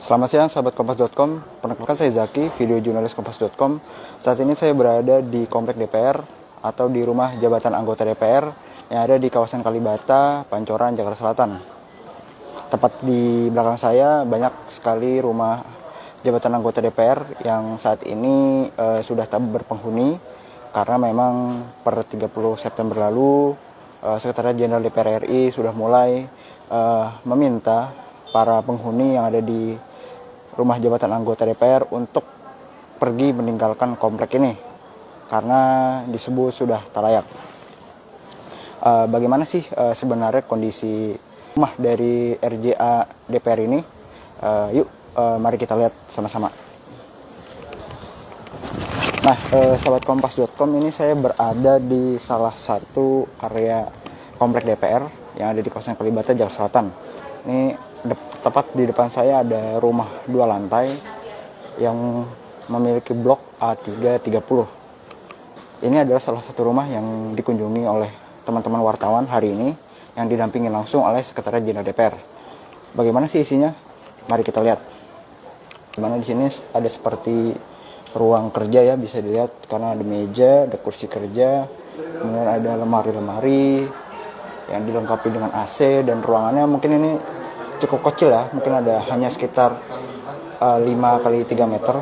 Selamat siang sahabat kompas.com, perkenalkan saya Zaki, video jurnalis kompas.com. Saat ini saya berada di Komplek DPR atau di rumah jabatan anggota DPR yang ada di kawasan Kalibata, Pancoran, Jakarta Selatan. Tepat di belakang saya banyak sekali rumah jabatan anggota DPR yang saat ini sudah tak berpenghuni karena memang per 30 September lalu Sekretariat Jenderal DPR RI sudah mulai meminta para penghuni yang ada di rumah jabatan anggota DPR untuk pergi meninggalkan komplek ini karena disebut sudah tak layak. Bagaimana sih sebenarnya kondisi rumah dari RJA DPR ini? Yuk, mari kita lihat sama-sama. Nah, sahabat kompas.com, ini saya berada di salah satu area komplek DPR yang ada di kawasan Kalibata, Jakarta Selatan. Ini tepat di depan saya ada rumah 2 lantai yang memiliki blok A330. Ini adalah salah satu rumah yang dikunjungi oleh teman-teman wartawan hari ini yang didampingi langsung oleh Sekretariat Jenderal DPR. Bagaimana sih isinya? Mari kita lihat. Dimana di sini ada seperti ruang kerja ya, bisa dilihat karena ada meja, ada kursi kerja, kemudian ada lemari-lemari yang dilengkapi dengan AC, dan ruangannya mungkin ini cukup kecil ya, mungkin ada hanya sekitar 5 kali 3 meter.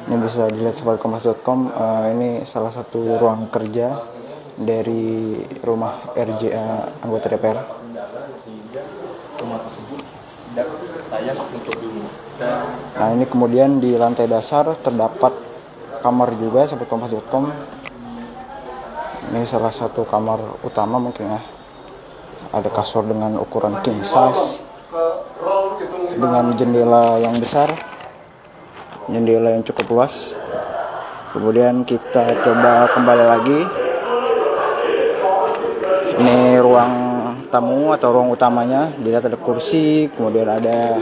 Ini bisa dilihat sobat kompas.com, ini salah satu ruang kerja dari rumah RJA anggota DPR. Nah, ini kemudian di lantai dasar terdapat kamar juga sobat kompas.com. Ini salah satu kamar utama mungkin ya. Ada kasur dengan ukuran king size dengan jendela yang besar, jendela yang cukup luas. Kemudian kita coba kembali lagi. Ini ruang tamu atau ruang utamanya. Dilihat ada kursi, kemudian ada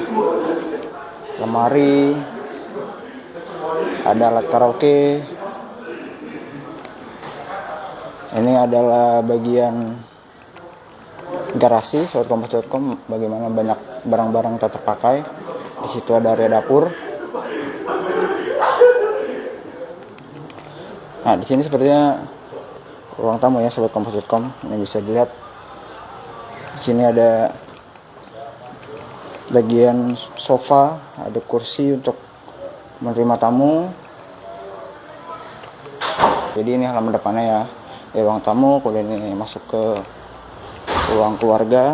lemari, ada alat karaoke. Ini adalah bagian garasi sobat kompas.com, bagaimana banyak barang-barang tak terpakai. Di situ ada area dapur. Nah, di sini sepertinya ruang tamu ya sobat kompas.com. Ini bisa dilihat. Di sini ada bagian sofa, ada kursi untuk menerima tamu. Jadi ini halaman depannya ya. Di ruang tamu, kemudian ini masuk ke ruang keluarga.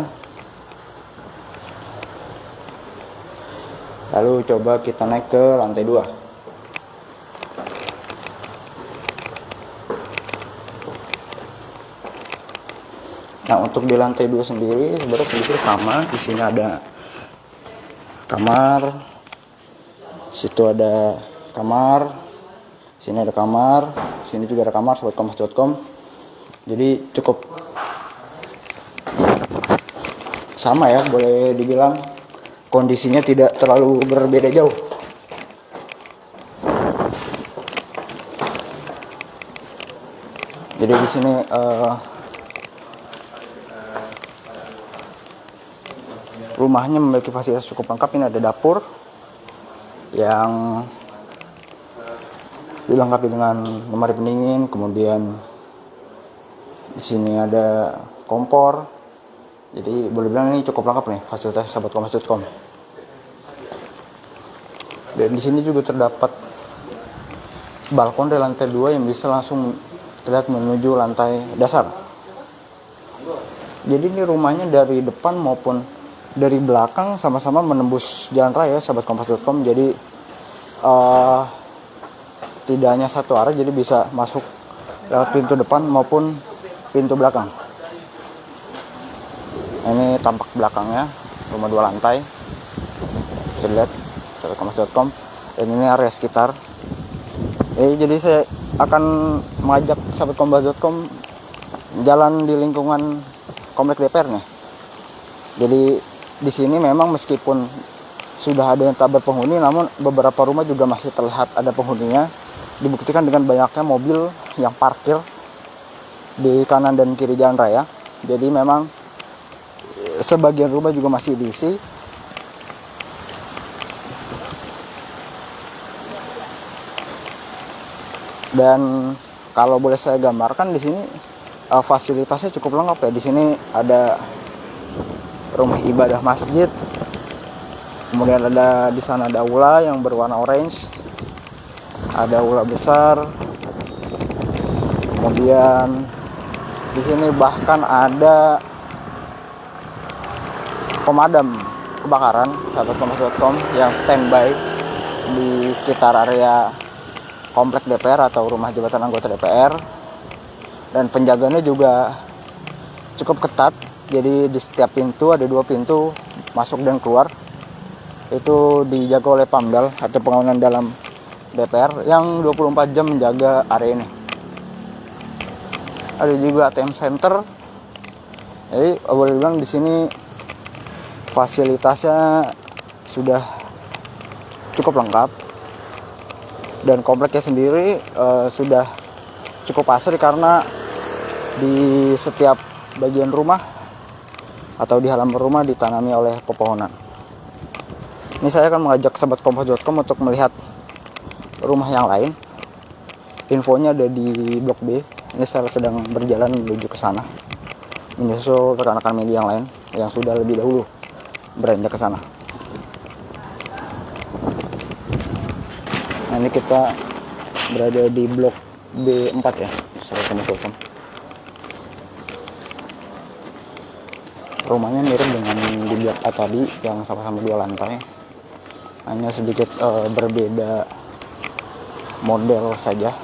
Lalu coba kita naik ke lantai 2. Nah, untuk di lantai 2 sendiri sebenarnya kondisi sama. Di sini ada kamar, situ ada kamar, sini ada kamar, sini juga ada kamar sobat kompas.com. Jadi cukup sama ya, boleh dibilang kondisinya tidak terlalu berbeda jauh. Jadi di sini rumahnya memiliki fasilitas cukup lengkap. Ini ada dapur yang dilengkapi dengan lemari pendingin, kemudian di sini ada kompor. Jadi boleh bilang ini cukup lengkap nih fasilitas sahabat kompas.com. Dan di sini juga terdapat balkon dari lantai 2 yang bisa langsung terlihat menuju lantai dasar. Jadi ini rumahnya dari depan maupun dari belakang sama-sama menembus jalan raya sahabat kompas.com. Jadi tidak hanya satu arah, jadi bisa masuk lewat pintu depan maupun pintu belakang. Ini tampak belakangnya, rumah 2 lantai. Bisa dilihat sahabat kompas.com. Dan ini area sekitar. Jadi saya akan mengajak sahabat kompas.com jalan di lingkungan komplek DPR nih. Jadi di sini memang meskipun sudah ada yang tak berpenghuni, namun beberapa rumah juga masih terlihat ada penghuninya. Dibuktikan dengan banyaknya mobil yang parkir di kanan dan kiri jalan raya. Jadi memang sebagian rumah juga masih diisi. Dan kalau boleh saya gambarkan di sini fasilitasnya cukup lengkap ya. Di sini ada rumah ibadah masjid, kemudian di sana ada aula yang berwarna orange, ada aula besar, kemudian di sini bahkan ada pemadam kebakaran sahabat kompas.com yang standby di sekitar area komplek DPR atau rumah jabatan anggota DPR. Dan penjagaannya juga cukup ketat, jadi di setiap pintu ada 2 pintu masuk dan keluar, itu dijaga oleh PAMDAL atau pengawalan dalam DPR yang 24 jam menjaga area ini. Ada juga ATM center, jadi boleh bilang di sini fasilitasnya sudah cukup lengkap. Dan kompleknya sendiri sudah cukup asri karena di setiap bagian rumah atau di halaman rumah ditanami oleh pepohonan. Ini saya akan mengajak sahabat kompas.com untuk melihat rumah yang lain. Infonya ada di blok B. Ini saya sedang berjalan menuju ke sana, menyusul rekan-rekan media yang lain yang sudah lebih dahulu beranjak ke sana. Nah, ini kita berada di blok B4 ya, sahabat kompas.com. Rumahnya mirip dengan di blok A tadi yang sama-sama 2 lantai, hanya sedikit berbeda model saja.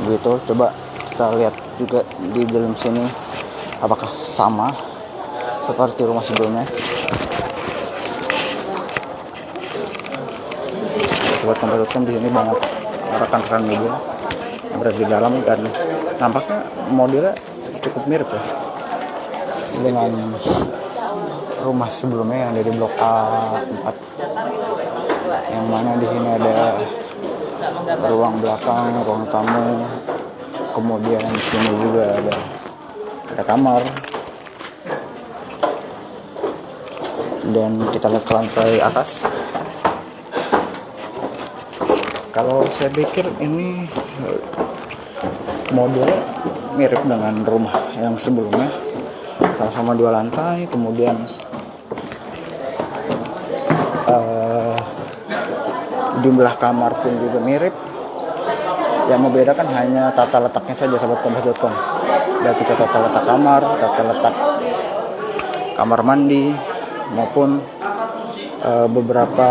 Begitu, coba kita lihat juga di dalam sini apakah sama seperti rumah sebelumnya. Sobat kompas.com, di sini banyak rekan-rekan media yang berada di dalam dan nampaknya modelnya cukup mirip ya dengan rumah sebelumnya yang dari blok A4, yang mana di sini ada ruang belakang, ruang tamu, kemudian di sini juga ada kamar. Dan kita lihat ke lantai atas. Kalau saya pikir ini modelnya mirip dengan rumah yang sebelumnya, sama-sama 2 lantai, kemudian jumlah kamar pun juga mirip. Yang membedakan hanya tata letaknya saja, sahabat kompas.com. Baik itu tata letak kamar, tata letak kamar mandi, maupun beberapa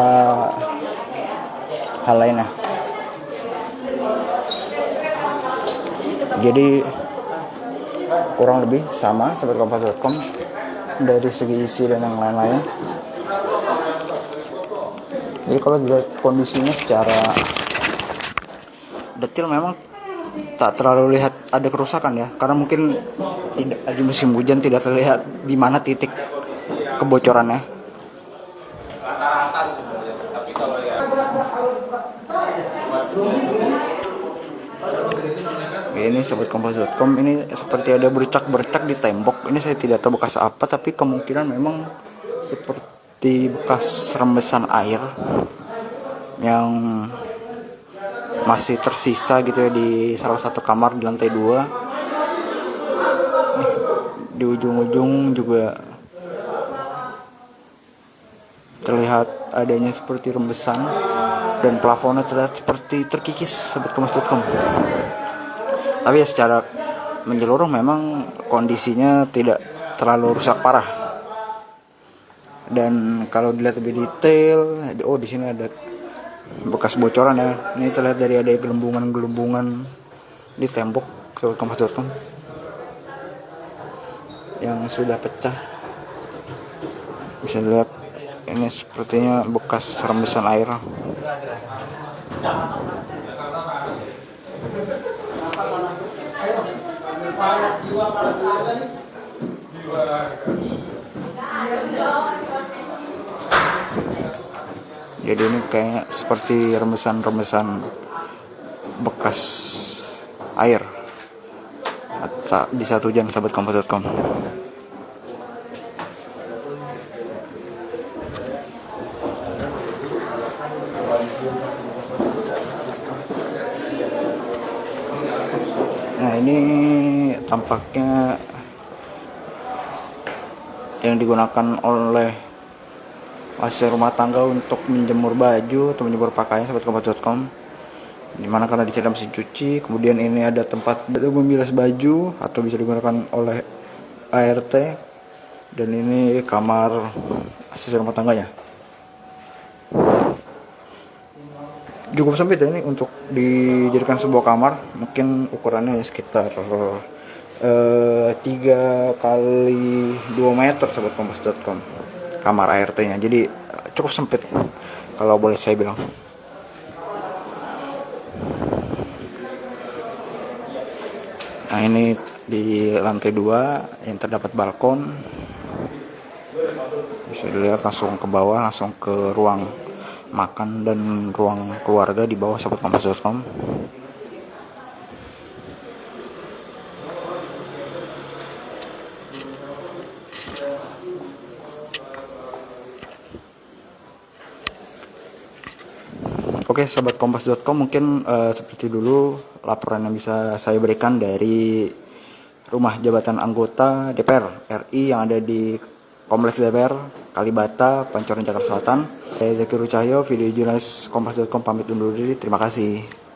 hal lainnya. Jadi kurang lebih sama, sahabat kompas.com, dari segi isi dan yang lain-lain. Jadi kalau dilihat kondisinya secara detail memang tak terlalu lihat ada kerusakan ya, karena mungkin tidak di musim hujan tidak terlihat di mana titik kebocorannya. Ini sahabat kompas.com, ini seperti ada bercak-bercak di tembok. Ini saya tidak tahu bekas apa, tapi kemungkinan memang seperti bekas rembesan air yang masih tersisa gitu ya di salah satu kamar di lantai 2. Di ujung-ujung juga terlihat adanya seperti rembesan, dan plafonnya terlihat seperti terkikis, sahabat kompas.com. Tapi ya secara menyeluruh memang kondisinya tidak terlalu rusak parah. Dan kalau dilihat lebih detail, di sini ada bekas bocoran ya. Ini terlihat dari ada gelembungan-gelembungan di tembok, sahabat kompas.com, yang sudah pecah. Bisa dilihat ini sepertinya bekas rembesan air. Jadi ini kayaknya seperti rembesan-rembesan bekas air di saat hujan, sahabat kompas.com. Nah, ini tampaknya yang digunakan oleh asisten rumah tangga untuk menjemur baju atau menjemur pakaian sahabat kompas.com, dimana karena di sini ada mesin cuci. Kemudian ini ada tempat untuk membilas baju atau bisa digunakan oleh ART, dan ini kamar asisten rumah tangganya. Cukup sempit ya ini untuk dijadikan sebuah kamar. Mungkin ukurannya sekitar 3 kali 2 meter sahabat kompas.com kamar ART-nya. Jadi cukup sempit kalau boleh saya bilang. Nah, ini di lantai 2 yang terdapat balkon. Bisa dilihat langsung ke bawah, langsung ke ruang makan dan ruang keluarga di bawah sahabat kompas.com. Oke, sahabat kompas.com, mungkin seperti dulu laporan yang bisa saya berikan dari rumah jabatan anggota DPR RI yang ada di Kompleks DPR Kalibata, Pancoran, Jakarta Selatan. Saya Zakir Cahyo, video jurnalis kompas.com, pamit undur diri. Terima kasih.